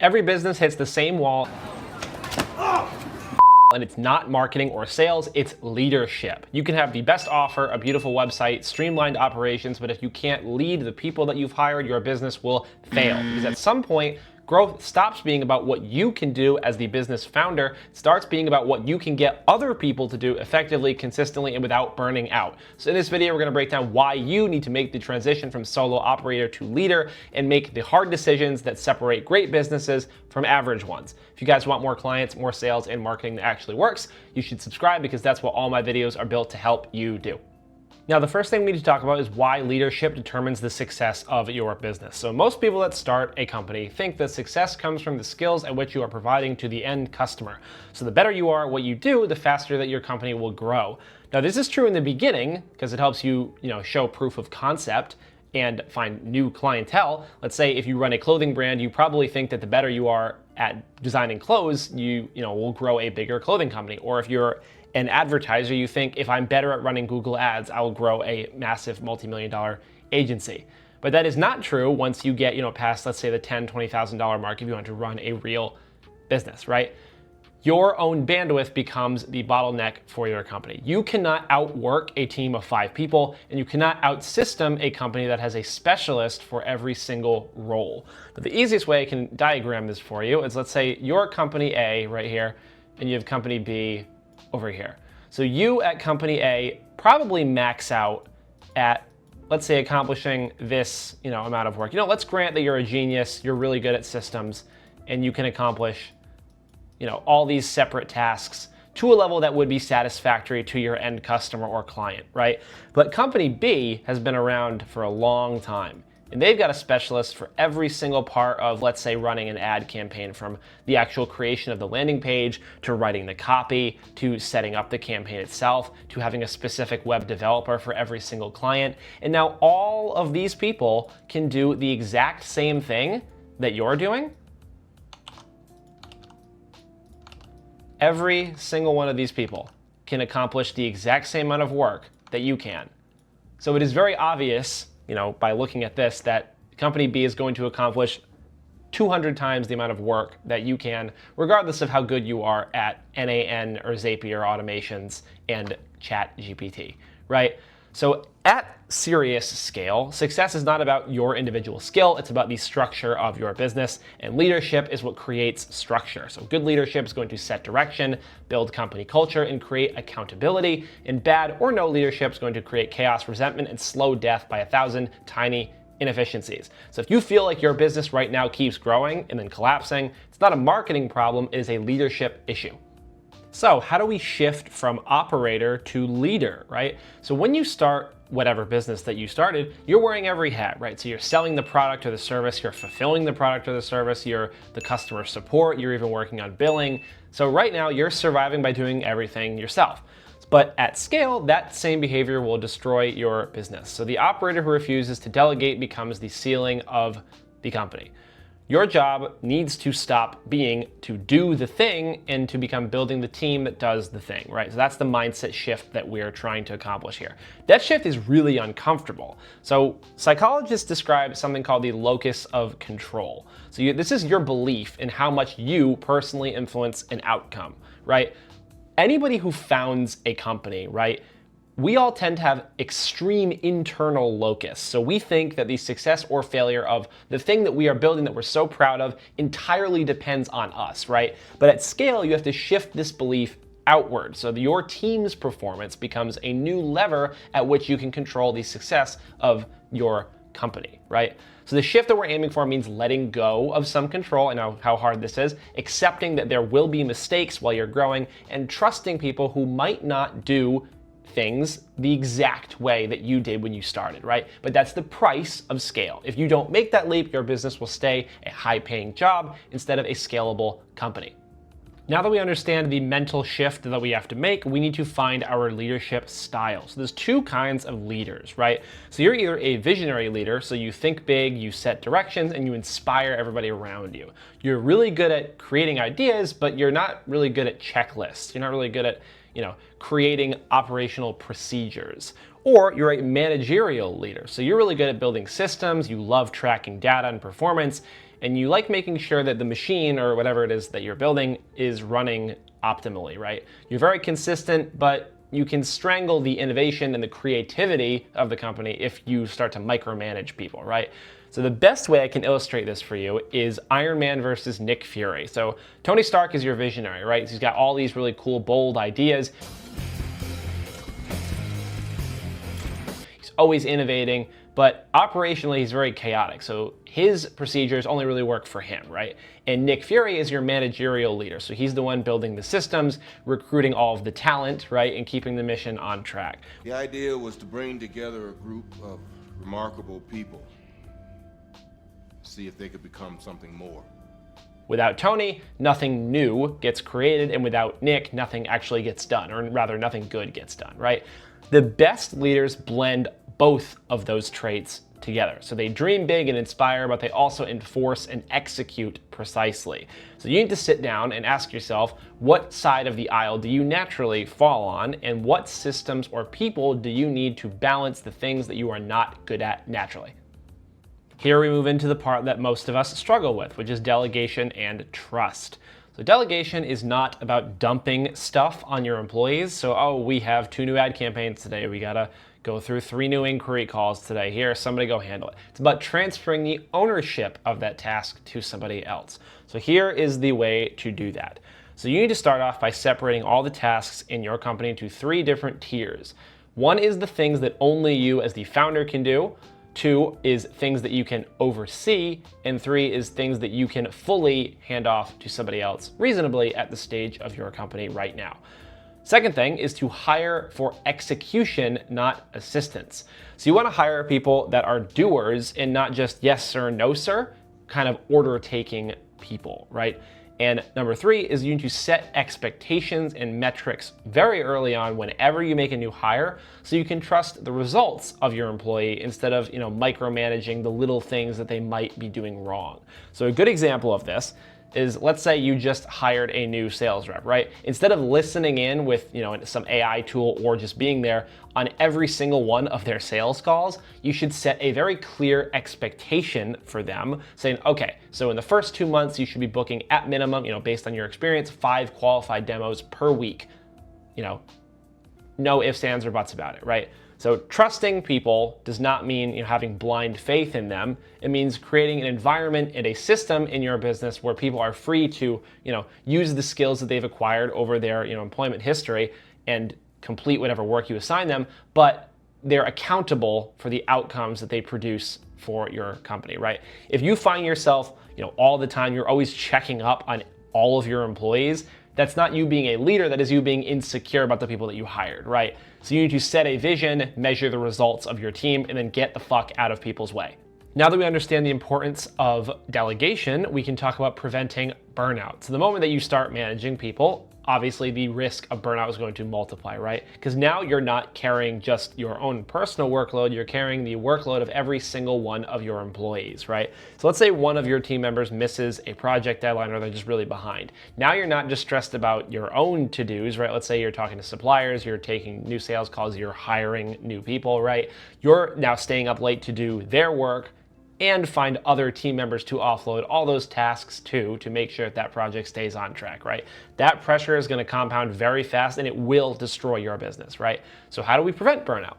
Every business hits the same wall, and it's not marketing or sales, it's leadership. You can have the best offer, a beautiful website, streamlined operations, but if you can't lead the people that you've hired, your business will fail. Because at some point, growth stops being about what you can do as the business founder, starts being about what you can get other people to do effectively, consistently, and without burning out. So in this video, we're gonna break down why you need to make the transition from solo operator to leader and make the hard decisions that separate great businesses from average ones. If you guys want more clients, more sales, and marketing that actually works, you should subscribe because that's what all my videos are built to help you do. Now, the first thing we need to talk about is why leadership determines the success of your business. So most people that start a company think that success comes from the skills at which you are providing to the end customer. So the better you are at what you do, the faster that your company will grow. Now, this is true in the beginning because it helps you, show proof of concept and find new clientele. Let's say if you run a clothing brand, you probably think that the better you are at designing clothes, you will grow a bigger clothing company. Or if you're an advertiser, you think if I'm better at running Google ads, I will grow a massive multi-million-dollar agency. But that is not true once you get, past, let's say, the $10,000, $20,000 mark if you want to run a real business, right? Your own bandwidth becomes the bottleneck for your company. You cannot outwork a team of 5 people, and you cannot outsystem a company that has a specialist for every single role. But the easiest way I can diagram this for you is, let's say you're company A right here, and you have company B over here. So you at company A probably max out at, let's say, accomplishing this, amount of work. Let's grant that you're a genius, you're really good at systems, and you can accomplish, all these separate tasks to a level that would be satisfactory to your end customer or client, right? But company B has been around for a long time, and they've got a specialist for every single part of, let's say, running an ad campaign, from the actual creation of the landing page, to writing the copy, to setting up the campaign itself, to having a specific web developer for every single client. And now all of these people can do the exact same thing that you're doing. Every single one of these people can accomplish the exact same amount of work that you can. So it is very obvious, by looking at this, that company B is going to accomplish 200 times the amount of work that you can, regardless of how good you are at NAN or Zapier automations and ChatGPT, right? So at serious scale, success is not about your individual skill, it's about the structure of your business, and leadership is what creates structure. So good leadership is going to set direction, build company culture, and create accountability, and bad or no leadership is going to create chaos, resentment, and slow death by 1,000 tiny inefficiencies. So if you feel like your business right now keeps growing and then collapsing, it's not a marketing problem, it is a leadership issue. So how do we shift from operator to leader, right? So when you start whatever business that you started, you're wearing every hat, right? So you're selling the product or the service, you're fulfilling the product or the service, you're the customer support, you're even working on billing. So right now you're surviving by doing everything yourself. But at scale, that same behavior will destroy your business. So the operator who refuses to delegate becomes the ceiling of the company. Your job needs to stop being to do the thing and to become building the team that does the thing, right? So that's the mindset shift that we're trying to accomplish here. That shift is really uncomfortable. So psychologists describe something called the locus of control. So this is your belief in how much you personally influence an outcome, right? Anybody who founds a company, right? We all tend to have extreme internal locus. So we think that the success or failure of the thing that we are building that we're so proud of entirely depends on us, right? But at scale, you have to shift this belief outward. So your team's performance becomes a new lever at which you can control the success of your company, right? So the shift that we're aiming for means letting go of some control. I know how hard this is, accepting that there will be mistakes while you're growing, and trusting people who might not do things the exact way that you did when you started, right? But that's the price of scale. If you don't make that leap, your business will stay a high-paying job instead of a scalable company. Now that we understand the mental shift that we have to make, we need to find our leadership style. So there's 2 kinds of leaders, right? So you're either a visionary leader, so you think big, you set directions, and you inspire everybody around you. You're really good at creating ideas, but you're not really good at checklists. You're not really good at creating operational procedures. Or you're a managerial leader. So you're really good at building systems, you love tracking data and performance, and you like making sure that the machine or whatever it is that you're building is running optimally, right? You're very consistent, but you can strangle the innovation and the creativity of the company if you start to micromanage people, right? So the best way I can illustrate this for you is Iron Man versus Nick Fury. So Tony Stark is your visionary, right? He's got all these really cool, bold ideas. He's always innovating, but operationally he's very chaotic. So his procedures only really work for him, right? And Nick Fury is your managerial leader. So he's the one building the systems, recruiting all of the talent, right? And keeping the mission on track. The idea was to bring together a group of remarkable people, see if they could become something more. Without Tony, nothing new gets created, and without Nick, nothing actually gets done, or rather nothing good gets done, right? The best leaders blend both of those traits together. So they dream big and inspire, but they also enforce and execute precisely. So you need to sit down and ask yourself, what side of the aisle do you naturally fall on, and what systems or people do you need to balance the things that you are not good at naturally? Here we move into the part that most of us struggle with, which is delegation and trust. So delegation is not about dumping stuff on your employees. So, oh, we have 2 new ad campaigns today. We gotta go through 3 new inquiry calls today. Here, somebody go handle it. It's about transferring the ownership of that task to somebody else. So here is the way to do that. So you need to start off by separating all the tasks in your company into 3 different tiers. 1 is the things that only you as the founder can do. 2 is things that you can oversee, and 3 is things that you can fully hand off to somebody else reasonably at the stage of your company right now. Second thing is to hire for execution, not assistance. So you want to hire people that are doers and not just yes sir, no sir, kind of order taking people, right? And number 3 is you need to set expectations and metrics very early on whenever you make a new hire, so you can trust the results of your employee instead of, micromanaging the little things that they might be doing wrong. So a good example of this is, let's say you just hired a new sales rep, right? Instead of listening in with, some AI tool or just being there on every single one of their sales calls, you should set a very clear expectation for them, saying, okay, so in the first 2 months, you should be booking at minimum, based on your experience, 5 qualified demos per week. No ifs, ands, or buts about it, right? So trusting people does not mean having blind faith in them. It means creating an environment and a system in your business where people are free to use the skills that they've acquired over their employment history and complete whatever work you assign them, but they're accountable for the outcomes that they produce for your company, right? If you find yourself all the time, you're always checking up on all of your employees, that's not you being a leader, that is you being insecure about the people that you hired, right? So you need to set a vision, measure the results of your team, and then get the fuck out of people's way. Now that we understand the importance of delegation, we can talk about preventing burnout. So the moment that you start managing people, obviously the risk of burnout is going to multiply, right? Because now you're not carrying just your own personal workload, you're carrying the workload of every single one of your employees, right? So let's say one of your team members misses a project deadline or they're just really behind. Now you're not just stressed about your own to-dos, right? Let's say you're talking to suppliers, you're taking new sales calls, you're hiring new people, right? You're now staying up late to do their work and find other team members to offload all those tasks to make sure that project stays on track, right? That pressure is gonna compound very fast and it will destroy your business, right? So how do we prevent burnout?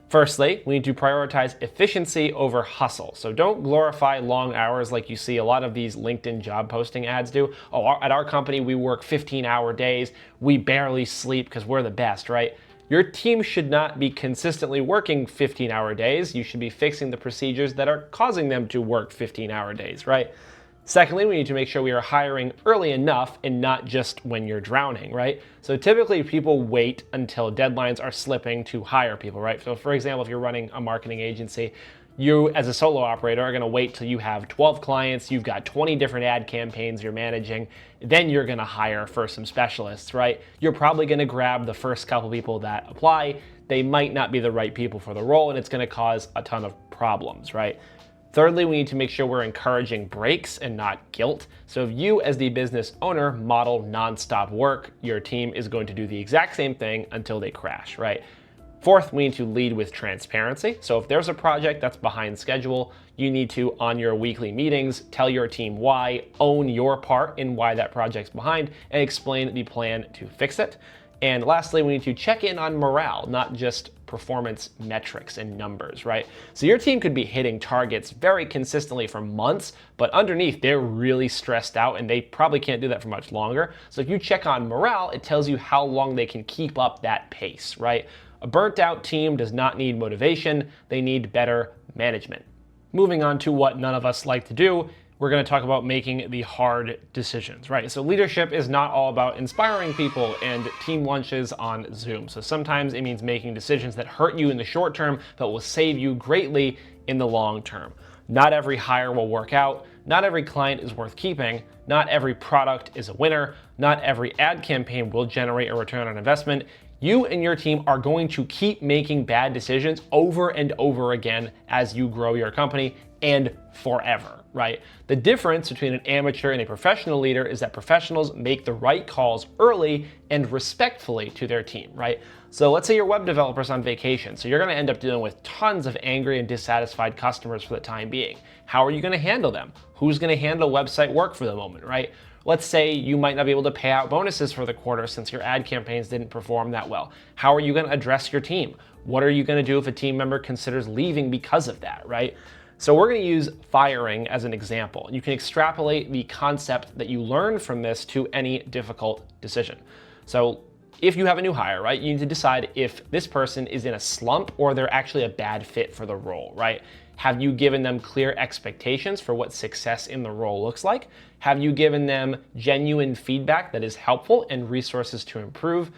Firstly, we need to prioritize efficiency over hustle. So don't glorify long hours like you see a lot of these LinkedIn job posting ads do. Oh, at our company, we work 15-hour days. We barely sleep because we're the best, right? Your team should not be consistently working 15-hour days. You should be fixing the procedures that are causing them to work 15-hour days, right? Secondly, we need to make sure we are hiring early enough and not just when you're drowning, right? So typically people wait until deadlines are slipping to hire people, right? So for example, if you're running a marketing agency, you as a solo operator are gonna wait till you have 12 clients, you've got 20 different ad campaigns you're managing, then you're gonna hire for some specialists, right? You're probably gonna grab the first couple people that apply. They might not be the right people for the role and it's gonna cause a ton of problems, right? Thirdly, we need to make sure we're encouraging breaks and not guilt. So if you as the business owner model nonstop work, your team is going to do the exact same thing until they crash, right? Fourth, we need to lead with transparency. So if there's a project that's behind schedule, you need to, on your weekly meetings, tell your team why, own your part in why that project's behind, and explain the plan to fix it. And lastly, we need to check in on morale, not just performance metrics and numbers, right? So your team could be hitting targets very consistently for months, but underneath they're really stressed out and they probably can't do that for much longer. So if you check on morale, it tells you how long they can keep up that pace, right? A burnt out team does not need motivation, they need better management. Moving on to what none of us like to do, we're going to talk about making the hard decisions, right? So leadership is not all about inspiring people and team lunches on Zoom. So sometimes it means making decisions that hurt you in the short term, but will save you greatly in the long term. Not every hire will work out. Not every client is worth keeping. Not every product is a winner. Not every ad campaign will generate a return on investment. You and your team are going to keep making bad decisions over and over again as you grow your company and forever, right? The difference between an amateur and a professional leader is that professionals make the right calls early and respectfully to their team, right? So let's say your web developer's on vacation, so you're gonna end up dealing with tons of angry and dissatisfied customers for the time being. How are you gonna handle them? Who's gonna handle website work for the moment, right? Let's say you might not be able to pay out bonuses for the quarter since your ad campaigns didn't perform that well. How are you gonna address your team? What are you gonna do if a team member considers leaving because of that, right? So we're gonna use firing as an example. You can extrapolate the concept that you learned from this to any difficult decision. So if you have a new hire, right, you need to decide if this person is in a slump or they're actually a bad fit for the role, right? Have you given them clear expectations for what success in the role looks like? Have you given them genuine feedback that is helpful and resources to improve?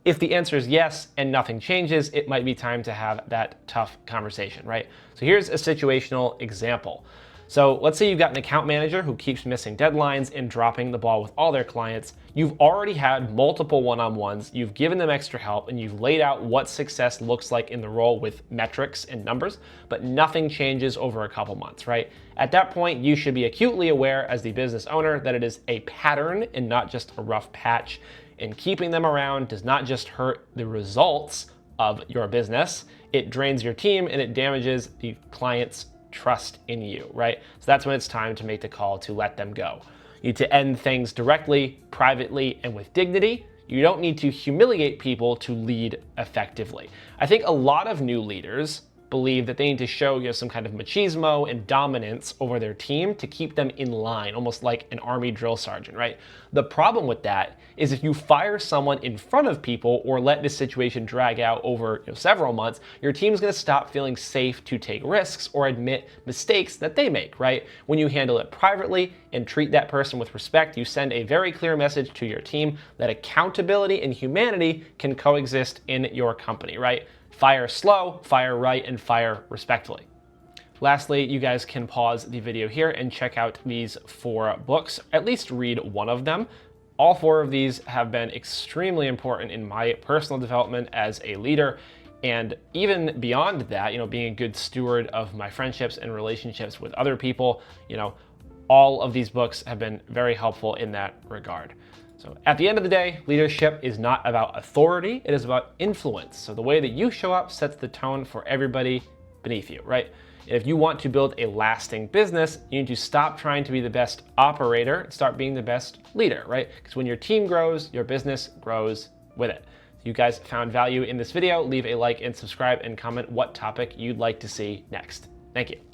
If the answer is yes and nothing changes, it might be time to have that tough conversation, right? So here's a situational example. So let's say you've got an account manager who keeps missing deadlines and dropping the ball with all their clients. You've already had multiple one-on-ones, you've given them extra help, and you've laid out what success looks like in the role with metrics and numbers, but nothing changes over a couple months, right? At that point, you should be acutely aware as the business owner that it is a pattern and not just a rough patch. And keeping them around does not just hurt the results of your business, it drains your team and it damages the client's trust in you, right? So that's when it's time to make the call to let them go. You need to end things directly, privately, and with dignity. You don't need to humiliate people to lead effectively. I think a lot of new leaders believe that they need to show some kind of machismo and dominance over their team to keep them in line, almost like an army drill sergeant, right? The problem with that is if you fire someone in front of people or let this situation drag out over several months, your team's gonna stop feeling safe to take risks or admit mistakes that they make, right? When you handle it privately and treat that person with respect, you send a very clear message to your team that accountability and humanity can coexist in your company, right? Fire slow, fire right, and fire respectfully. Lastly, you guys can pause the video here and check out these 4 books, at least read one of them. All 4 of these have been extremely important in my personal development as a leader. And even beyond that, being a good steward of my friendships and relationships with other people, all of these books have been very helpful in that regard. So at the end of the day, leadership is not about authority, it is about influence. So the way that you show up sets the tone for everybody beneath you, right? And if you want to build a lasting business, you need to stop trying to be the best operator and start being the best leader, right? Because when your team grows, your business grows with it. If you guys found value in this video, leave a like and subscribe and comment what topic you'd like to see next. Thank you.